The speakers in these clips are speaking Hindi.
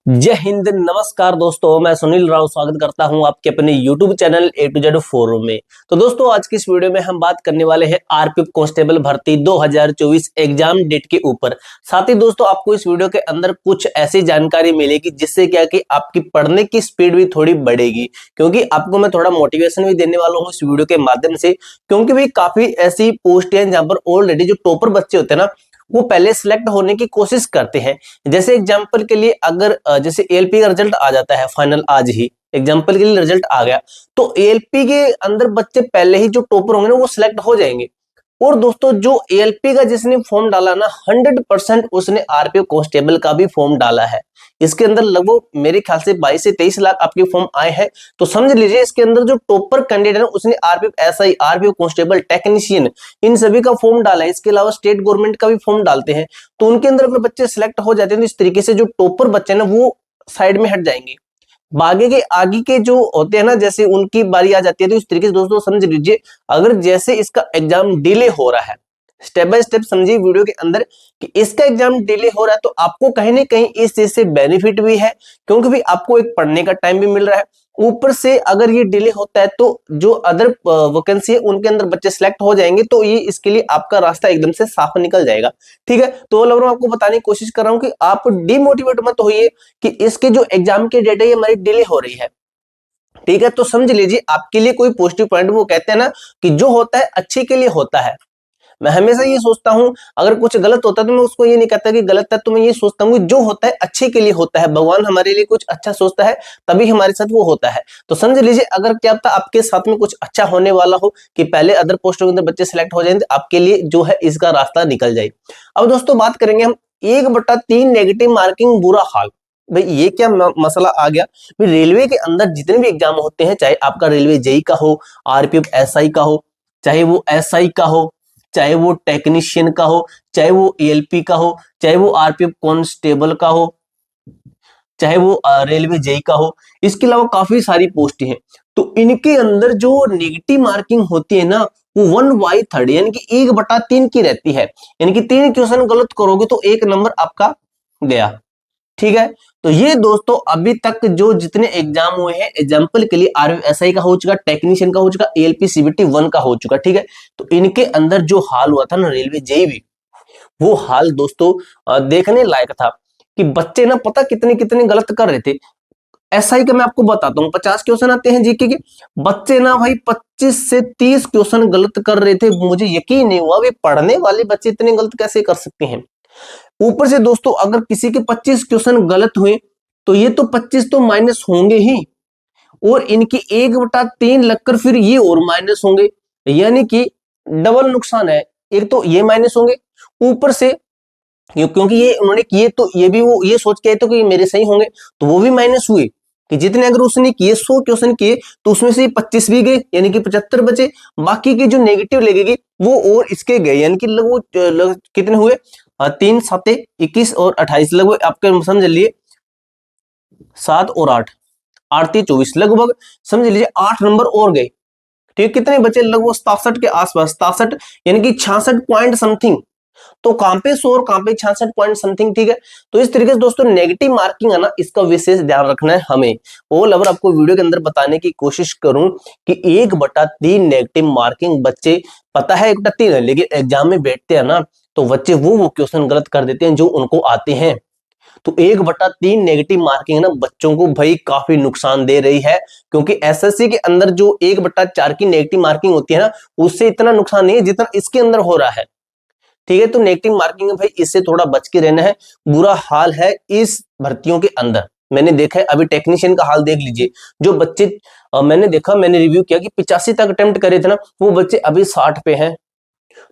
जय हिंद, नमस्कार दोस्तों। मैं सुनील राव स्वागत करता हूं आपके अपने YouTube channel A to Z forum में। तो दोस्तों, आज की इस वीडियो में हम बात करने वाले हैं आरपीएफ कांस्टेबल भर्ती 2024 एग्जाम डेट के ऊपर। साथ ही दोस्तों, आपको इस वीडियो के अंदर कुछ ऐसी जानकारी मिलेगी जिससे क्या कि आपकी पढ़ने की स्पीड भी थोड़ी बढ़ेगी, क्योंकि आपको मैं थोड़ा मोटिवेशन भी देने वाला हूँ इस वीडियो के माध्यम से। क्योंकि भी काफी ऐसी पोस्ट हैं जहां पर ऑलरेडी जो टॉपर बच्चे होते हैं ना, वो पहले सिलेक्ट होने की कोशिश करते हैं। जैसे एग्जांपल के लिए अगर जैसे एएलपी का रिजल्ट आ जाता है फाइनल, आज ही एग्जांपल के लिए रिजल्ट आ गया, तो एएलपी के अंदर बच्चे पहले ही जो टॉपर होंगे ना, वो सिलेक्ट हो जाएंगे। और दोस्तों, जो एएलपी का जिसने फॉर्म डाला ना, 100% उसने आरपीएफ कांस्टेबल का भी फॉर्म डाला है। इसके अंदर लगभग मेरे ख्याल से 22 से 23 लाख आपके फॉर्म आए हैं। तो समझ लीजिए, इसके अंदर जो टॉपर कैंडिडेट है उसने RPF SI, RPF constable, technician, इन सभी का फॉर्म डाला है। इसके अलावा स्टेट गवर्नमेंट का भी फॉर्म डालते हैं। तो उनके अंदर अगर बच्चे सिलेक्ट हो जाते हैं तो इस तरीके से जो टॉपर बच्चे हैं ना, वो साइड में हट जाएंगे। आगे के जो होते हैं ना, जैसे उनकी बारी आ जाती है। तो इस तरीके से दोस्तों समझ लीजिए, अगर जैसे इसका एग्जाम डिले हो रहा है, स्टेप बाय स्टेप समझिए वीडियो के अंदर कि इसका एग्जाम डिले हो रहा है, तो आपको कहीं ना कहीं इस चीज से बेनिफिट भी है, क्योंकि भी आपको एक पढ़ने का टाइम भी मिल रहा है। ऊपर से अगर ये डिले होता है तो जो अदर वैकेंसी है उनके अंदर बच्चे सिलेक्ट हो जाएंगे, तो ये इसके लिए आपका रास्ता एकदम से साफ निकल जाएगा। ठीक है, तो मैं आपको बताने की कोशिश कर रहा हूं कि आप डिमोटिवेट मत होइए कि इसके जो एग्जाम की डेट है ये हमारी डिले हो रही है। ठीक है, तो समझ लीजिए आपके लिए कोई पॉजिटिव पॉइंट, वो कहते हैं ना कि जो होता है अच्छे के लिए होता है। मैं हमेशा ये सोचता हूं, अगर कुछ गलत होता है तो मैं उसको ये नहीं कहता कि गलत है, तो मैं ये सोचता हूँ कि जो होता है अच्छे के लिए होता है। भगवान हमारे लिए कुछ अच्छा सोचता है, तभी हमारे साथ वो होता है। तो समझ लीजिए, अगर क्या पता आपके साथ में कुछ अच्छा होने वाला हो कि पहले अदर पोस्टों के अंदर बच्चे सिलेक्ट हो जाए, तो आपके लिए जो है इसका रास्ता निकल जाए। अब दोस्तों, बात करेंगे हम 1/3 नेगेटिव मार्किंग बुरा हाल। भाई ये क्या मसला आ गया? भाई रेलवे के अंदर जितने भी एग्जाम होते हैं, चाहे आपका रेलवे जेई का हो, आरपीएफ एसआई का हो, चाहे वो एसआई का हो, चाहे वो टेक्नीशियन का हो, चाहे वो एएलपी का हो, चाहे वो आरपीएफ कांस्टेबल का हो, चाहे वो रेलवे जेई का हो, इसके अलावा काफी सारी पोस्ट हैं। तो इनके अंदर जो नेगेटिव मार्किंग होती है ना, वो 1/3 यानी कि 1/3 की रहती है। यानी कि 3 क्वेश्चन गलत करोगे तो 1 नंबर आपका गया। ठीक है, तो ये दोस्तों अभी तक जो जितने एग्जाम हुए हैं, एग्जाम्पल के लिए आरएफएसआई का हो चुका, टेक्नीशियन का हो चुका, एएलपी सीबीटी 1 का हो चुका। ठीक है, तो इनके अंदर जो हाल हुआ था ना रेलवे जेईई, वो हाल दोस्तों देखने लायक था कि बच्चे ना पता कितने कितने गलत कर रहे थे। एसआई का मैं आपको बताता हूँ, 50 क्वेश्चन आते हैं जीके के, बच्चे ना भाई 25 से 30 क्वेश्चन गलत कर रहे थे। मुझे यकीन नहीं हुआ भी पढ़ने वाले बच्चे इतने गलत कैसे कर सकते हैं। ऊपर से दोस्तों, अगर किसी के 25 क्वेश्चन गलत हुए तो ये तो 25 तो माइनस होंगे ही, और इनकी 1/3 लगकर फिर ये और माइनस होंगे। यानी कि डबल नुकसान है। एक तो ये माइनस होंगे, ऊपर से क्योंकि ये उन्होंने किए तो ये भी वो ये सोच के आए तो कि मेरे सही होंगे, तो वो भी माइनस हुए। कि जितने अगर उसने किए 100 क्वेश्चन किए तो उसमें से 25 भी गए, यानी कि 75 बचे। बाकी के जो नेगेटिव लगेगी वो और इसके गए, यानी कि लगभग कितने हुए, 3 7 21 और 28, लगभग आपके समझ लिए 7 और 8, 8 3 24, लगभग समझ लीजिए 8 नंबर और गए। ठीक, कितने बचे? लगभग 67 के आसपास, 67 यानी कि 66 पॉइंट समथिंग। तो कहां पे 100 और कहां पे 66 पॉइंट समथिंग। ठीक है, तो इस तरीके से दोस्तों नेगेटिव मार्किंग है ना, इसका विशेष ध्यान रखना है हमें। और अगर आपको वीडियो के अंदर बताने की कोशिश करूं कि 1/3 नेगेटिव मार्किंग बच्चे, पता है 1/3 है, लेकिन एग्जाम में बैठते हैं ना, तो बच्चे वो क्वेश्चन गलत कर देते हैं जो उनको आते हैं। तो 1/3 नेगेटिव मार्किंग ना बच्चों को भाई काफी नुकसान दे रही है, क्योंकि एसएससी के अंदर जो 1/4 की नेगेटिव मार्किंग होती है ना, उससे इतना नुकसान नहीं है जितना इसके अंदर हो रहा है। ठीक है, तो नेगेटिव मार्किंग है भाई, इससे थोड़ा बच के रहना है। बुरा हाल है इस भर्तियों के अंदर। मैंने देखा है, अभी टेक्नीशियन का हाल देख लीजिए। जो बच्चे मैंने देखा, मैंने रिव्यू किया कि 85 तक अटेम्प्ट करे थे ना, वो बच्चे अभी 60 पे हैं।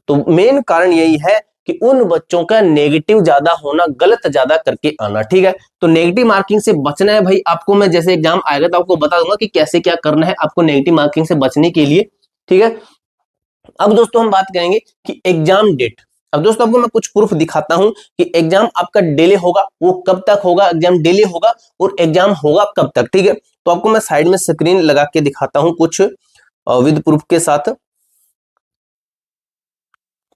तो मेन कारण यही है कि उन बच्चों का नेगेटिव ज्यादा होना, गलत ज्यादा करके आना। ठीक है, तो नेगेटिव मार्किंग से बचना है भाई आपको। मैं जैसे एग्जाम आएगा तो आपको बता दूंगा कि कैसे क्या करना है आपको नेगेटिव मार्किंग से बचने के लिए। ठीक है, अब दोस्तों हम बात करेंगे कि एग्जाम डेट। अब दोस्तों आपको मैं कुछ प्रूफ दिखाता हूं कि एग्जाम आपका डिले होगा, वो कब तक होगा, एग्जाम डिले होगा और एग्जाम होगा कब तक। ठीक है, तो आपको मैं साइड में स्क्रीन लगा के दिखाता हूं कुछ विद प्रूफ के साथ।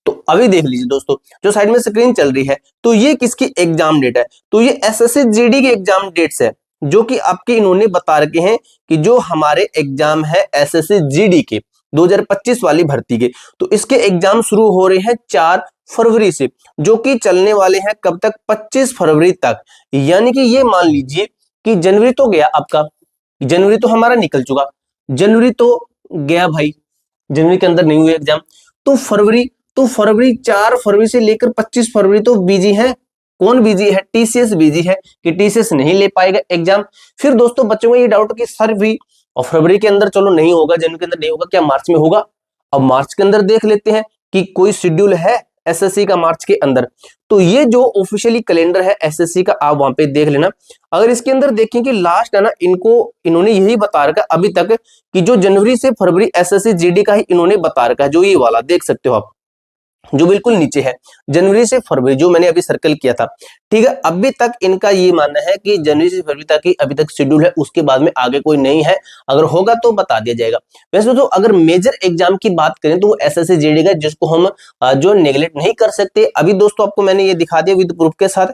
तो अभी देख लीजिए दोस्तों, जो साइड में स्क्रीन चल रही है, तो ये किसकी एग्जाम डेट है, तो ये एसएससी जीडी की एग्जाम डेट्स है, जो कि आपके इन्होंने बता रखे हैं कि जो हमारे एग्जाम है एसएससी जीडी के 2025 वाली भर्ती के, तो इसके एग्जाम शुरू हो रहे हैं 4 फरवरी से, जो कि चलने वाले हैं कब तक, 25 फरवरी तक। यानी कि ये मान लीजिए कि जनवरी तो गया आपका, जनवरी तो हमारा निकल चुका, जनवरी तो गया भाई, जनवरी के अंदर नहीं हुए एग्जाम, तो फरवरी 4 फरवरी से लेकर 25 फरवरी तो बिजी है। कौन बिजी है, टीसीएस बिजी है कि टीसीएस नहीं ले पाएगा एग्जाम। फिर दोस्तों बच्चों को ये डाउट कि सर भी और फरवरी के अंदर चलो नहीं होगा, जनवरी के अंदर नहीं होगा, क्या मार्च में होगा। अब मार्च के अंदर देख लेते हैं कि कोई शेड्यूल है एसएससी का मार्च के अंदर, तो ये जो ऑफिशियली कैलेंडर है एसएससी का, आप वहां पे देख लेना। अगर इसके अंदर देखें कि लास्ट है ना, इन्होंने यही बता रखा अभी तक कि जो जनवरी से फरवरी एसएससी जीडी का ही इन्होंने बता रखा है, जो ये वाला देख सकते हो आप, जो बिल्कुल नीचे है, जनवरी से फरवरी, जो मैंने अभी सर्कल किया था, ठीक है। अभी तक इनका ये मानना है कि जनवरी से फरवरी तक ही अभी तक शेड्यूल है, उसके बाद में आगे कोई नहीं है, अगर होगा तो बता दिया जाएगा। वैसे तो अगर मेजर एग्जाम की बात करें तो वो एसएससी जीडी का, जिसको हम जो नेग्लेक्ट नहीं कर सकते। अभी दोस्तों आपको मैंने ये दिखा दिया विद प्रूफ के साथ।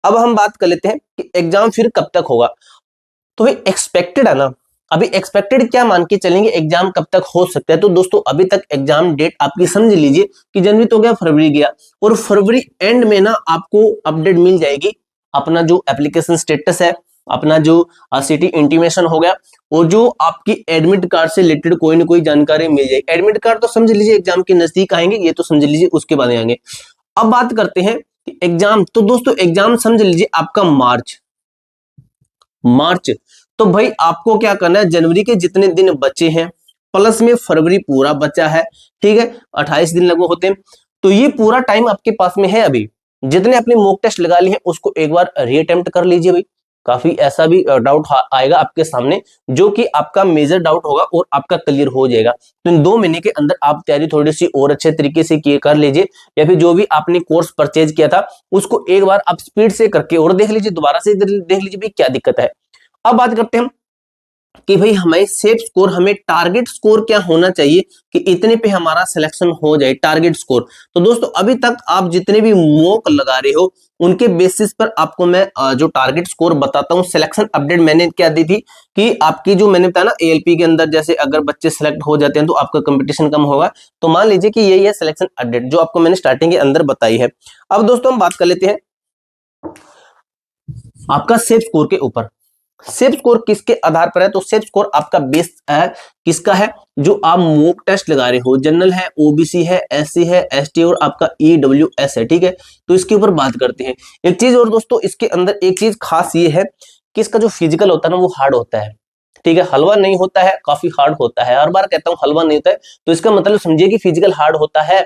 अब हम बात कर लेते हैं कि एग्जाम फिर कब तक होगा, तो ये एक्सपेक्टेड है ना, अभी एक्सपेक्टेड क्या मान के चलेंगे एग्जाम कब तक हो सकता है। तो दोस्तों अभी तक एग्जाम डेट आपकी समझ लीजिए कि जनवरी तो गया, फरवरी गया, और फरवरी एंड में ना आपको अपडेट मिल जाएगी, अपना जो एप्लीकेशन स्टेटस है, अपना जो सिटी इंटीमेशन हो गया, और जो आपकी एडमिट कार्ड से रिलेटेड कोई ना कोई जानकारी मिल जाएगी। एडमिट कार्ड तो समझ लीजिए एग्जाम के नजदीक आएंगे, ये तो समझ लीजिए उसके बाद आएंगे। अब बात करते हैं कि एग्जाम, तो दोस्तों एग्जाम समझ लीजिए आपका मार्च। तो भाई आपको क्या करना है, जनवरी के जितने दिन बचे हैं प्लस में फरवरी पूरा बचा है, ठीक है, 28 दिन लगभग होते हैं, तो ये पूरा टाइम आपके पास में है। अभी जितने अपने मॉक टेस्ट लगा लिए हैं उसको एक बार रीअटेम्प्ट कर लीजिए भाई। काफी ऐसा भी डाउट आएगा आपके सामने, जो कि आपका मेजर डाउट होगा और आपका क्लियर हो जाएगा। तो इन 2 महीने के अंदर आप तैयारी थोड़ी सी और अच्छे तरीके से कर लीजिए, या फिर जो भी आपने कोर्स परचेज किया था उसको एक बार आप स्पीड से करके और देख लीजिए, दोबारा से देख लीजिए भाई क्या दिक्कत है। अब बात करते हैं कि भाई हमें सेफ स्कोर, हमें टारगेट स्कोर क्या होना चाहिए कि इतने पे हमारा सिलेक्शन हो जाए, टारगेट स्कोर। तो दोस्तों अभी तक आप जितने भी मॉक लगा रहे हो उनके बेसिस पर आपको मैं जो टारगेट स्कोर बताता हूं। सिलेक्शन अपडेट मैंने क्या दी थी कि आपकी जो मैंने बताया ना एएलपी के अंदर, जैसे अगर बच्चे सिलेक्ट हो जाते हैं तो आपका कंपटीशन कम होगा, तो मान लीजिए कि यही है सिलेक्शन अपडेट जो आपको मैंने स्टार्टिंग के अंदर बताई है। अब दोस्तों हम बात कर लेते हैं आपका सेफ स्कोर के ऊपर। सेफ स्कोर किसके आधार पर है, तो सेफ स्कोर आपका बेस है किसका है, जो आप मॉक टेस्ट लगा रहे हो, जनरल है, ओबीसी है, एससी है, एसटी और आपका ईडब्ल्यूएस है, ठीक है। तो इसके ऊपर बात करते हैं। एक चीज और दोस्तों, इसके अंदर एक चीज खास ये है कि इसका जो फिजिकल होता है ना वो हार्ड होता है, ठीक है, हलवा नहीं होता है, काफी हार्ड होता है। हर बार कहता हूं हलवा नहीं होता है, तो इसका मतलब समझिए कि फिजिकल हार्ड होता है,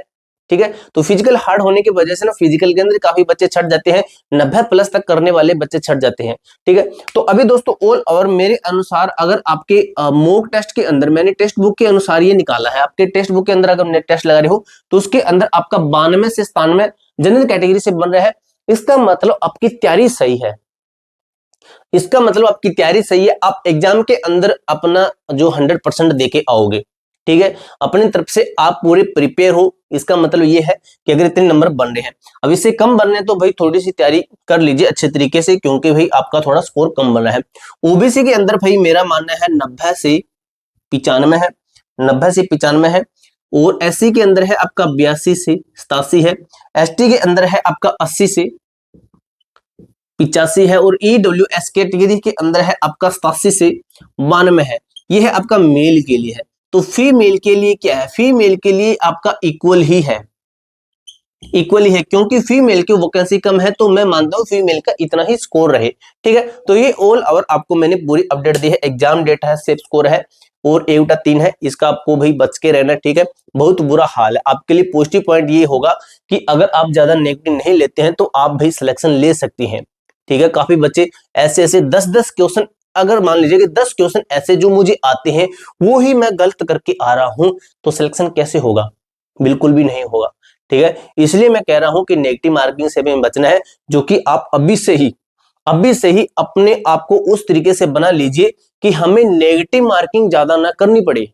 ठीक है। तो फिजिकल हार्ड होने की वजह से ना फिजिकल के अंदर काफी बच्चे छट जाते हैं, 90 प्लस तक करने वाले बच्चे छट जाते हैं, ठीक है। तो अभी दोस्तों ऑल ओवर मेरे अनुसार अगर आपके मॉक टेस्ट के अंदर मैंने टेक्स्ट बुक के अनुसार ये निकाला है, आपके टेक्स्ट बुक के अंदर अगर नेट टेस्ट लगा रहे हो तो उसके अंदर आपका 92 से 97 जनरल कैटेगरी से बन रहा है। इसका मतलब आपकी तैयारी सही है, इसका मतलब आपकी तैयारी सही है, आप एग्जाम के अंदर अपना जो 100% देके आओगे, ठीक है, अपनी तरफ से आप पूरे प्रिपेयर हो। इसका मतलब ये है कि अगर इतने नंबर बन रहे हैं, अब इससे कम बनने तो भाई थोड़ी सी तैयारी कर लीजिए अच्छे तरीके से, क्योंकि भाई आपका थोड़ा स्कोर कम बन रहा है। ओबीसी के अंदर भाई मेरा मानना है 90 से 95 है, 90 से 95 है, और एससी के अंदर है आपका 82 से 87 है, एसटी के अंदर है आपका 80 से 85 है, और ईडब्ल्यूएस कैटेगरी के अंदर है आपका 87 से 92 है। ये है आपका मेल के लिए है। तो फीमेल के लिए क्या है, फीमेल के लिए आपका इक्वल ही है, इक्वल ही है, क्योंकि फीमेल की वैकेंसी कम है, तो मैं मानता हूं फीमेल का इतना ही स्कोर रहे, ठीक है। तो ये ऑल ओवर आपको मैंने पूरी अपडेट दी है। एग्जाम डेट है, सेफ स्कोर है, और एटा 3 है, इसका आपको भाई बच के रहना, ठीक है। बहुत बुरा हाल है आपके लिए। पॉजिटिव पॉइंट ये होगा कि अगर आप ज्यादा नेगेटिव नहीं लेते हैं तो आप भाई सिलेक्शन ले सकती हैं, ठीक है। काफी बच्चे ऐसे 10-10 क्वेश्चन, अगर मान लीजिए कि 10 क्वेश्चन ऐसे जो मुझे आते हैं वो ही मैं गलत करके आ रहा हूं, तो सिलेक्शन कैसे होगा, बिल्कुल भी नहीं होगा, ठीक है। इसलिए मैं कह रहा हूं कि नेगेटिव मार्किंग से भी बचना है, जो कि आप अभी से ही अपने आप को उस तरीके से बना लीजिए कि हमें नेगेटिव मार्किंग ज्यादा ना करनी पड़े,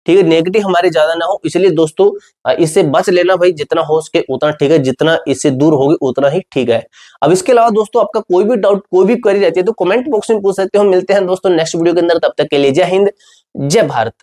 ठीक है, नेगेटिव हमारे ज्यादा ना हो, इसलिए दोस्तों इससे बच लेना भाई, जितना हो सके उतना ठीक है, जितना इससे दूर होगी उतना ही ठीक है। अब इसके अलावा दोस्तों आपका कोई भी डाउट, कोई भी क्वेरी रहती है तो कमेंट बॉक्स में पूछ सकते हो। मिलते हैं दोस्तों नेक्स्ट वीडियो के अंदर, तब तक के लिए जय हिंद, जय भारत।